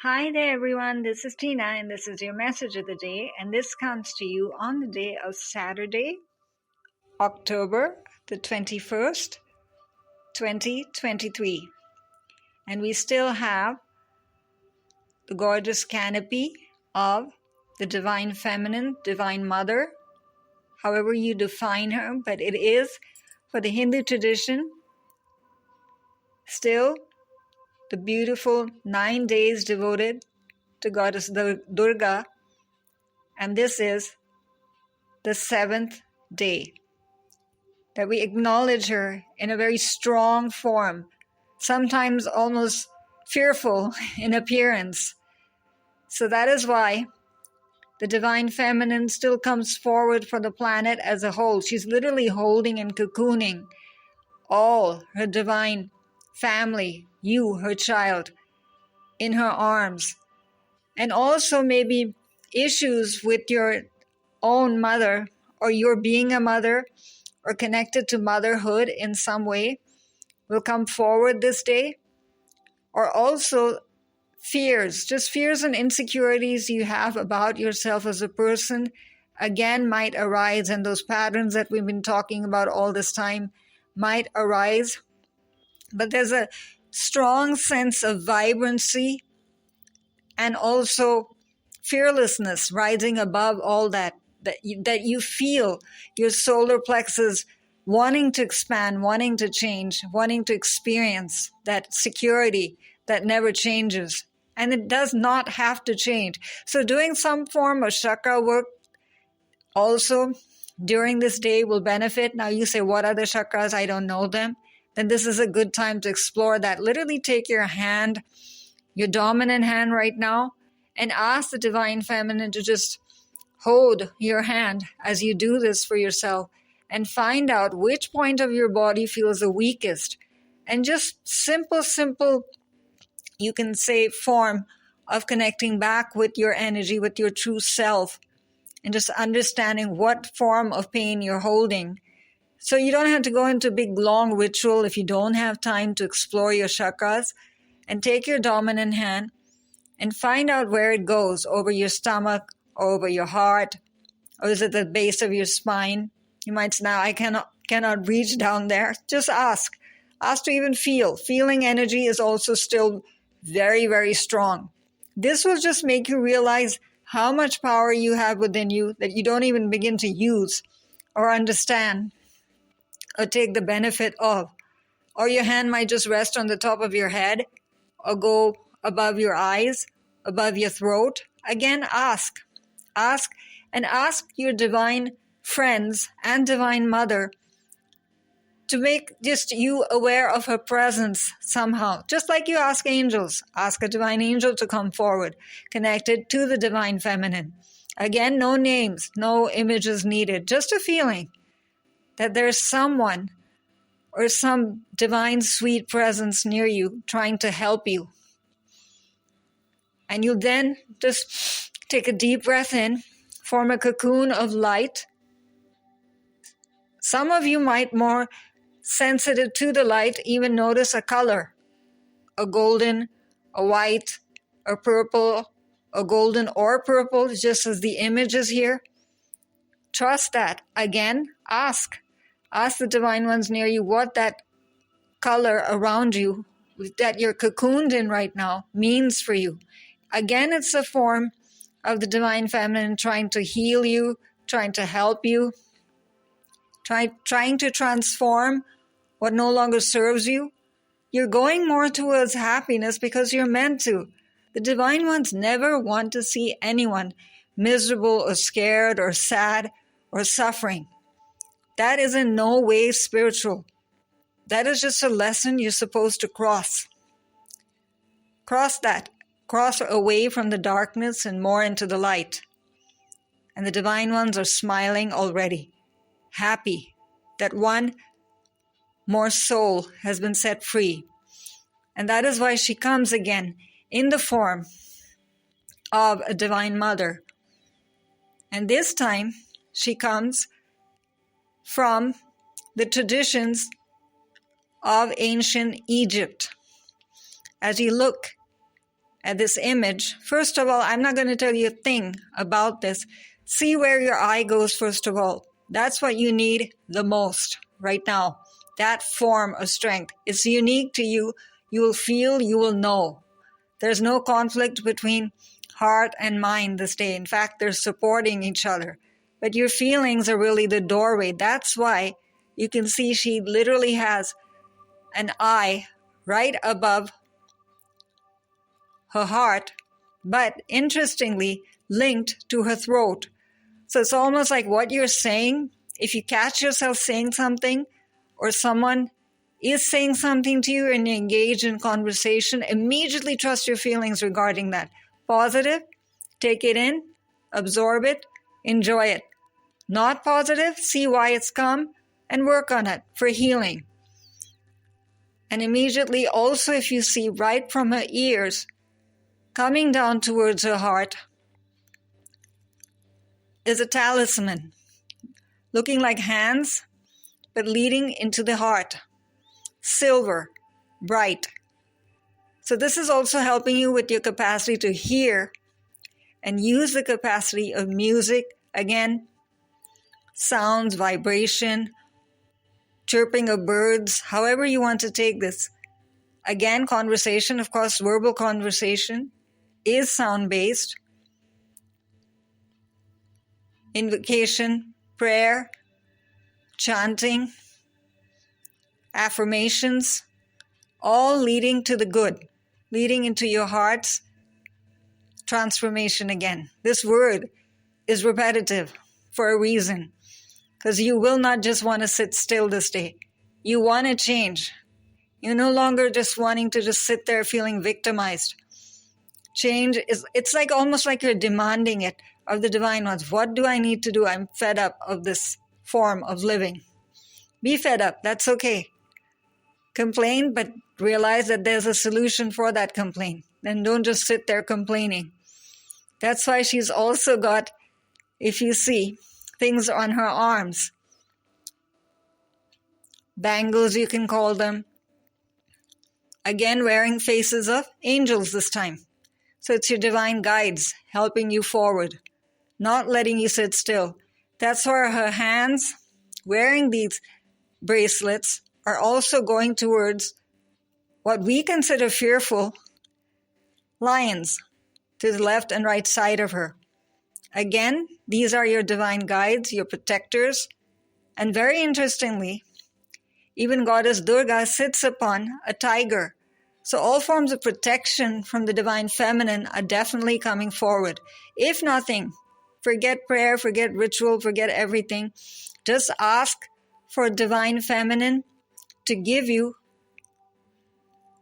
Hi there, everyone. This is Tina, and this is your message of the day. And this comes to you on the day of Saturday, October the 21st, 2023. And we still have the gorgeous canopy of the Divine Feminine, Divine Mother, however you define her. But it is, for the Hindu tradition, still the beautiful 9 days devoted to Goddess Durga. And this is the 7th day that we acknowledge her in a very strong form, sometimes almost fearful in appearance. So that is why the Divine Feminine still comes forward for the planet as a whole. She's literally holding and cocooning all her divine family, you, her child, in her arms. And also maybe issues with your own mother, or your being a mother, or connected to motherhood in some way, will come forward this day. Or also fears, just fears and insecurities you have about yourself as a person, again might arise, and those patterns that we've been talking about all this time might arise. But there's a strong sense of vibrancy and also fearlessness rising above all that you feel your solar plexus wanting to expand, wanting to change, wanting to experience that security that never changes. And it does not have to change. So doing some form of chakra work also during this day will benefit. Now you say, what are the chakras? I don't know them. Then this is a good time to explore that. Literally take your hand, your dominant hand right now, and ask the Divine Feminine to just hold your hand as you do this for yourself and find out which point of your body feels the weakest. And just simple, you can say, form of connecting back with your energy, with your true self, and just understanding what form of pain you're holding. So you don't have to go into a big long ritual if you don't have time to explore your chakras. And take your dominant hand and find out where it goes, over your stomach, or over your heart, or is it the base of your spine? You might say, now I cannot reach down there. Just ask. Ask to even feel. Feeling energy is also still very, very strong. This will just make you realize how much power you have within you that you don't even begin to use or understand or take the benefit of. Or your hand might just rest on the top of your head or go above your eyes, above your throat. Again, ask. Ask, and ask your divine friends and Divine Mother to make just you aware of her presence somehow. Just like you ask angels. Ask a divine angel to come forward, connected to the Divine Feminine. Again, no names, no images needed. Just a feeling that there's someone or some divine sweet presence near you trying to help you. And you then just take a deep breath in, form a cocoon of light. Some of you might more sensitive to the light even notice a color, a golden, a white, a purple, a golden or purple, just as the image is here. Trust that. Again, ask. Ask the divine ones near you what that color around you that you're cocooned in right now means for you. Again, it's a form of the Divine Feminine trying to heal you, trying to help you, trying to transform what no longer serves you. You're going more towards happiness because you're meant to. The divine ones never want to see anyone miserable or scared or sad or suffering. That is in no way spiritual. That is just a lesson you're supposed to cross. Cross that. Cross away from the darkness and more into the light. And the divine ones are smiling already, happy that one more soul has been set free. And that is why she comes again in the form of a Divine Mother. And this time she comes from the traditions of ancient Egypt. As you look at this image, first of all, I'm not going to tell you a thing about this. See where your eye goes, first of all. That's what you need the most right now. That form of strength. It's unique to you. You will feel, you will know. There's no conflict between heart and mind this day. In fact, they're supporting each other. But your feelings are really the doorway. That's why you can see she literally has an eye right above her heart, but interestingly linked to her throat. So it's almost like what you're saying, if you catch yourself saying something or someone is saying something to you and you engage in conversation, immediately trust your feelings regarding that. Positive, take it in, absorb it, enjoy it. Not positive, see why it's come and work on it for healing. And immediately also if you see right from her ears, coming down towards her heart, is a talisman, looking like hands, but leading into the heart. Silver, bright. So this is also helping you with your capacity to hear and use the capacity of music, again, sounds, vibration, chirping of birds, however you want to take this. Again, conversation, of course, verbal conversation is sound-based. Invocation, prayer, chanting, affirmations, all leading to the good, leading into your heart's transformation again. This word is repetitive for a reason, because you will not just want to sit still this day. You want to change. You're no longer just wanting to just sit there feeling victimized. Change is, it's like almost like you're demanding it of the divine ones. What do I need to do? I'm fed up of this form of living. Be fed up. That's okay. Complain, but realize that there's a solution for that complaint. Then don't just sit there complaining. That's why she's also got, if you see, things on her arms. Bangles, you can call them. Again, wearing faces of angels this time. So it's your divine guides helping you forward, not letting you sit still. That's why her hands, wearing these bracelets, are also going towards what we consider fearful lions to the left and right side of her. Again, these are your divine guides, your protectors. And very interestingly, even Goddess Durga sits upon a tiger. So all forms of protection from the divine feminine are definitely coming forward. If nothing, forget prayer, forget ritual, forget everything. Just ask for divine feminine to give you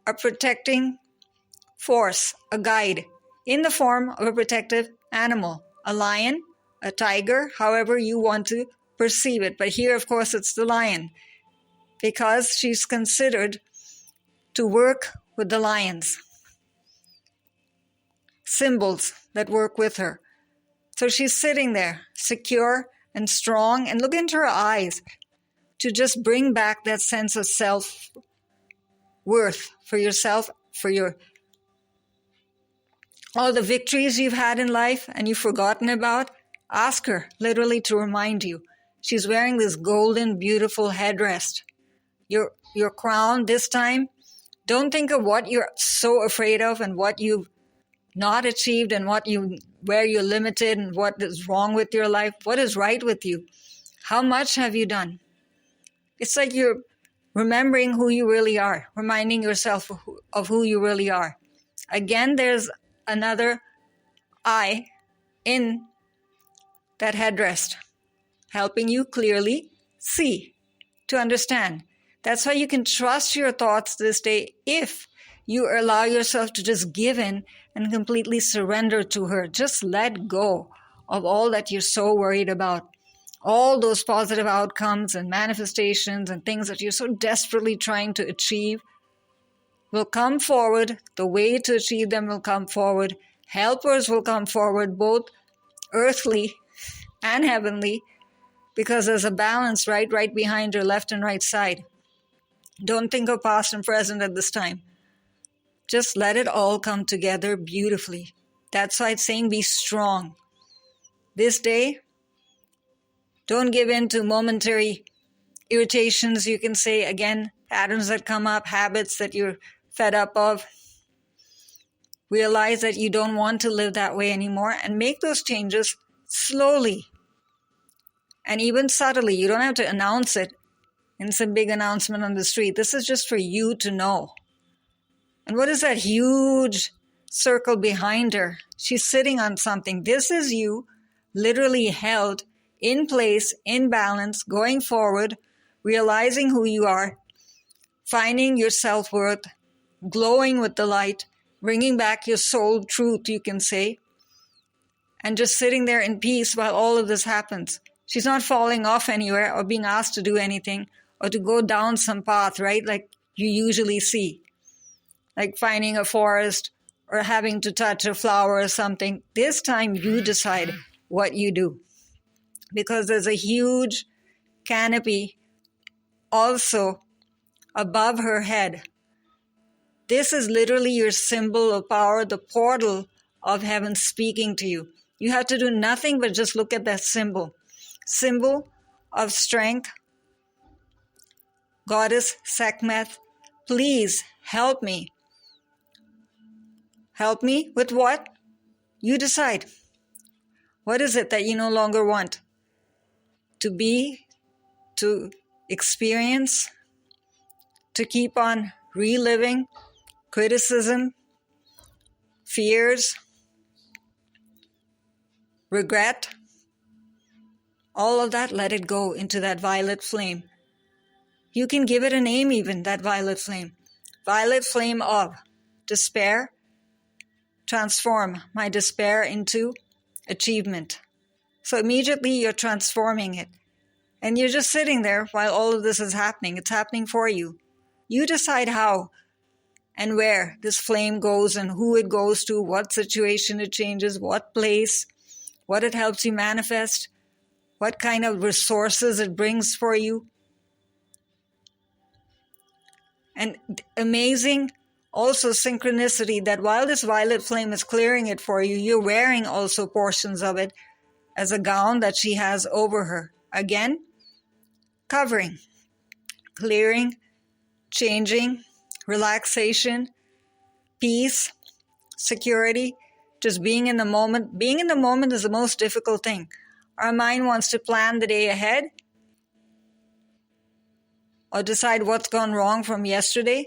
a protecting force, a guide, in the form of a protective animal, a lion, a tiger, however you want to perceive it. But here, of course, it's the lion, because she's considered to work with the lions, symbols that work with her. So she's sitting there, secure and strong, and look into her eyes to just bring back that sense of self-worth for yourself, for your all the victories you've had in life and you've forgotten about. Ask her literally to remind you. She's wearing this golden, beautiful headrest. Your crown this time. Don't think of what you're so afraid of and what you've not achieved and where you're limited and what is wrong with your life. What is right with you? How much have you done? It's like you're remembering who you really are, reminding yourself of who you really are. Again, there's another eye in that headrest, helping you clearly see, to understand. That's why you can trust your thoughts this day if you allow yourself to just give in and completely surrender to her. Just let go of all that you're so worried about. All those positive outcomes and manifestations and things that you're so desperately trying to achieve will come forward. The way to achieve them will come forward. Helpers will come forward, both earthly and heavenly, because there's a balance right behind your left and right side. Don't think of past and present at this time. Just let it all come together beautifully. That's why it's saying be strong. This day, don't give in to momentary irritations, you can say, again, patterns that come up, habits that you're fed up of. Realize that you don't want to live that way anymore and make those changes slowly and even subtly. You don't have to announce it in some big announcement on the street. This is just for you to know. And what is that huge circle behind her? She's sitting on something. This is you, literally held in place, in balance, going forward, realizing who you are, finding your self-worth, glowing with the light, bringing back your soul truth, you can say, and just sitting there in peace while all of this happens. She's not falling off anywhere or being asked to do anything or to go down some path, right? Like you usually see, like finding a forest or having to touch a flower or something. This time you decide what you do, because there's a huge canopy also above her head. This is literally your symbol of power, the portal of heaven speaking to you. You have to do nothing but just look at that symbol. Symbol of strength. Goddess Sekhmet, please help me. Help me with what? You decide. What is it that you no longer want? To be, to experience, to keep on reliving criticism, fears, regret, all of that, let it go into that violet flame. You can give it a name even, that violet flame. Violet flame of despair. Transform my despair into achievement. So immediately you're transforming it. And you're just sitting there while all of this is happening. It's happening for you. You decide how and where this flame goes and who it goes to, what situation it changes, what place, what it helps you manifest, what kind of resources it brings for you. And amazing also synchronicity that while this violet flame is clearing it for you, you're wearing also portions of it as a gown that she has over her. Again, covering, clearing, changing, relaxation, peace, security, just being in the moment. Being in the moment is the most difficult thing. Our mind wants to plan the day ahead or decide what's gone wrong from yesterday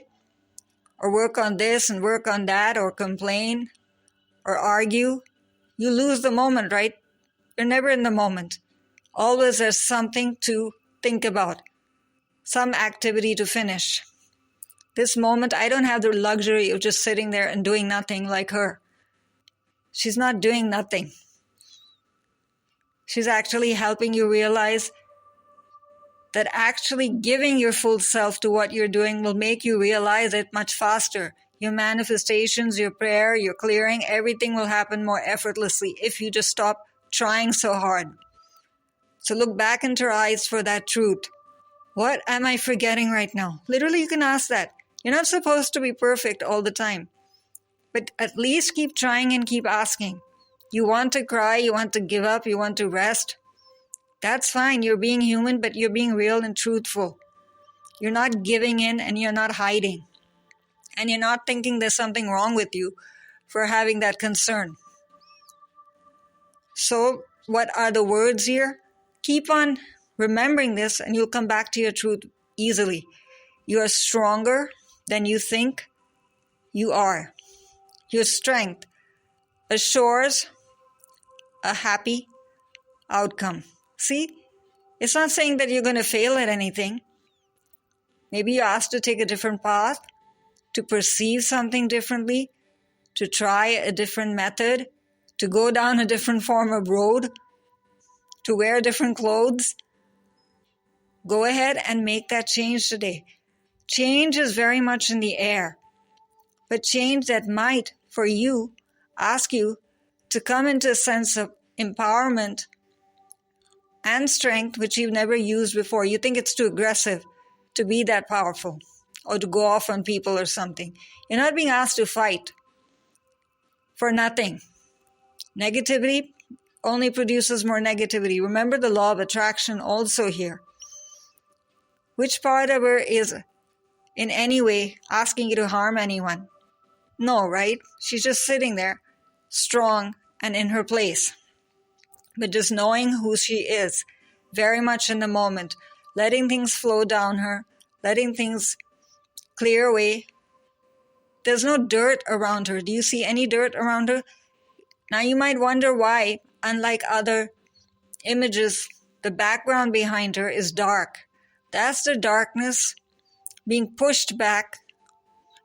or work on this and work on that or complain or argue. You lose the moment, right? You're never in the moment. Always there's something to think about, some activity to finish. This moment, I don't have the luxury of just sitting there and doing nothing like her. She's not doing nothing. She's actually helping you realize that actually giving your full self to what you're doing will make you realize it much faster. Your manifestations, your prayer, your clearing, everything will happen more effortlessly if you just stop trying so hard. So look back into her eyes for that truth. What am I forgetting right now? Literally, you can ask that. You're not supposed to be perfect all the time. But at least keep trying and keep asking. You want to cry, you want to give up, you want to rest. That's fine. You're being human, but you're being real and truthful. You're not giving in and you're not hiding. And you're not thinking there's something wrong with you for having that concern. So what are the words here? Keep on remembering this and you'll come back to your truth easily. You are stronger than you think you are. Your strength assures a happy outcome. See, it's not saying that you're going to fail at anything. Maybe you're asked to take a different path, to perceive something differently, to try a different method, to go down a different form of road, to wear different clothes. Go ahead and make that change today. Change is very much in the air, but change that might, for you, ask you to come into a sense of empowerment and strength which you've never used before. You think it's too aggressive to be that powerful. or to go off on people or something. You're not being asked to fight for nothing. Negativity only produces more negativity. Remember the law of attraction also here. Which part of her is in any way asking you to harm anyone? No, right? She's just sitting there, strong and in her place. But just knowing who she is, very much in the moment, letting things flow down her, letting things clear away. There's no dirt around her. Do you see any dirt around her? Now you might wonder why, unlike other images, the background behind her is dark. That's the darkness being pushed back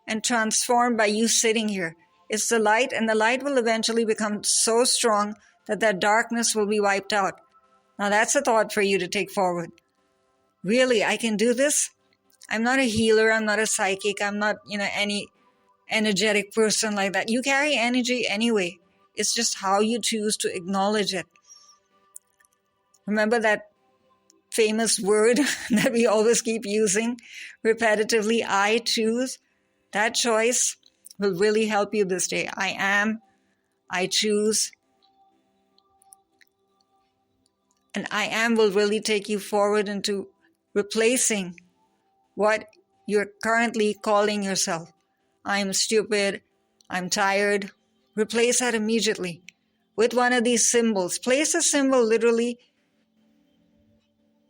and transformed by you sitting here. It's the light, and the light will eventually become so strong that that darkness will be wiped out. Now that's a thought for you to take forward. Really, I can do this? I'm not a healer, I'm not a psychic, I'm not, any energetic person like that. You carry energy anyway. It's just how you choose to acknowledge it. Remember that famous word that we always keep using repetitively, I choose? That choice will really help you this day. I am, I choose. And I am will really take you forward into replacing what you're currently calling yourself. I'm stupid, I'm tired. Replace that immediately with one of these symbols. Place a symbol literally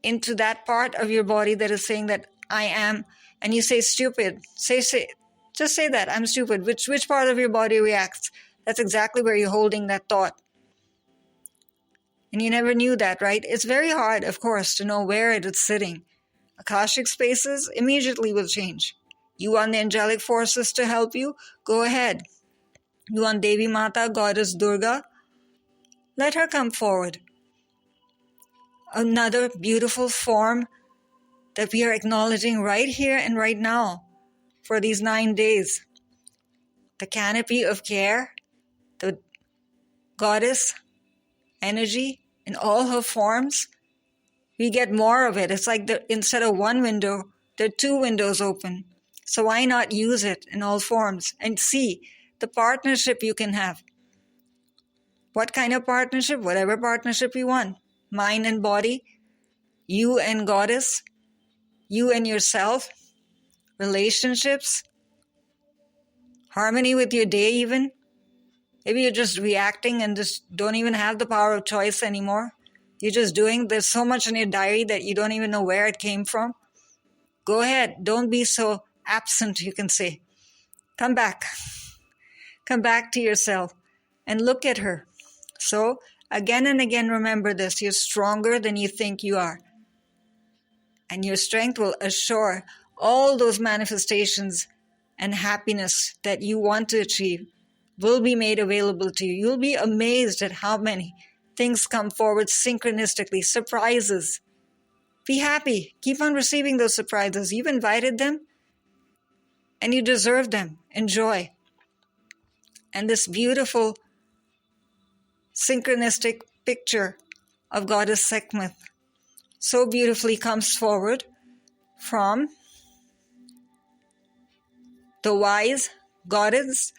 into that part of your body that is saying that I am, and you say stupid. Just say that, I'm stupid. Which part of your body reacts? That's exactly where you're holding that thought. And you never knew that, right? It's very hard, of course, to know where it is sitting. Akashic spaces immediately will change. You want the angelic forces to help you? Go ahead. You want Devi Mata, Goddess Durga? Let her come forward. Another beautiful form that we are acknowledging right here and right now for these 9 days. The canopy of care, the goddess energy in all her forms. We get more of it. It's like instead of one window, there are 2 windows open. So why not use it in all forms and see the partnership you can have? What kind of partnership? Whatever partnership you want. Mind and body, you and goddess, you and yourself, relationships, harmony with your day even. Maybe you're just reacting and just don't even have the power of choice anymore. You're just doing, there's so much in your diary that you don't even know where it came from. Go ahead, don't be so absent, you can say. Come back. Come back to yourself and look at her. So, again and again, remember this. You're stronger than you think you are. And your strength will assure all those manifestations and happiness that you want to achieve will be made available to you. You'll be amazed at how many things come forward synchronistically, surprises. Be happy. Keep on receiving those surprises. You've invited them and you deserve them. Enjoy. And this beautiful synchronistic picture of Goddess Sekhmet so beautifully comes forward from the Wise Goddess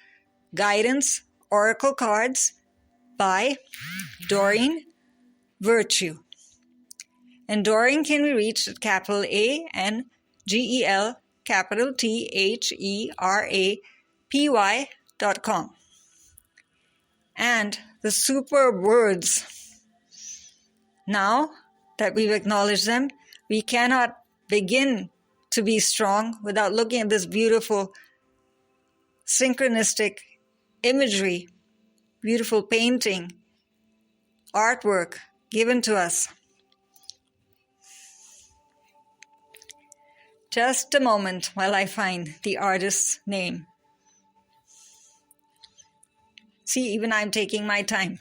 Guidance Oracle Cards by Doreen Virtue. And Doreen can be reached at capital ANGEL capital THERAPY.com. And the super words, now that we've acknowledged them, we cannot begin to be strong without looking at this beautiful synchronistic imagery, beautiful painting, artwork given to us. Just a moment while I find the artist's name. See, even I'm taking my time.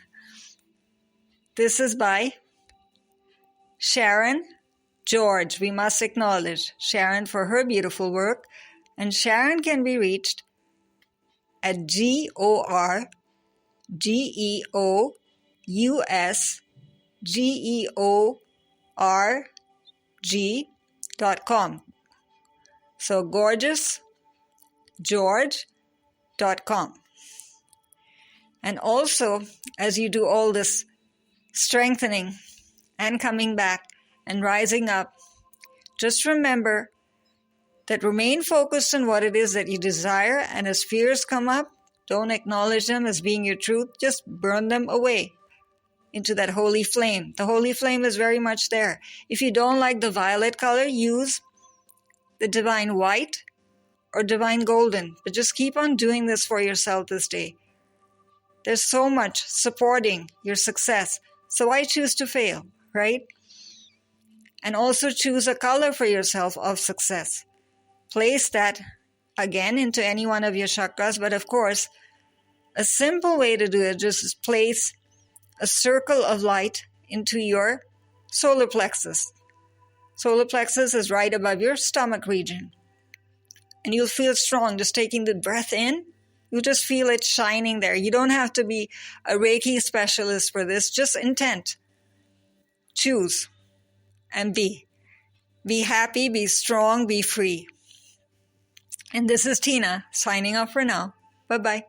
This is by Sharon George. We must acknowledge Sharon for her beautiful work. And Sharon can be reached at GORGEOUSGEORG.com. So gorgeousgeorge.com. And also, as you do all this strengthening and coming back and rising up, just remember that remain focused on what it is that you desire, and as fears come up, don't acknowledge them as being your truth. Just burn them away into that holy flame. The holy flame is very much there. If you don't like the violet color, use the divine white or divine golden. But just keep on doing this for yourself this day. There's so much supporting your success. So I choose to fail, right? And also choose a color for yourself of success. Place that again into any one of your chakras. But of course, a simple way to do it just is place a circle of light into your solar plexus. Solar plexus is right above your stomach region. And you'll feel strong just taking the breath in. You'll just feel it shining there. You don't have to be a Reiki specialist for this. Just intent. Choose and be. Be happy, be strong, be free. And this is Tina signing off for now. Bye-bye.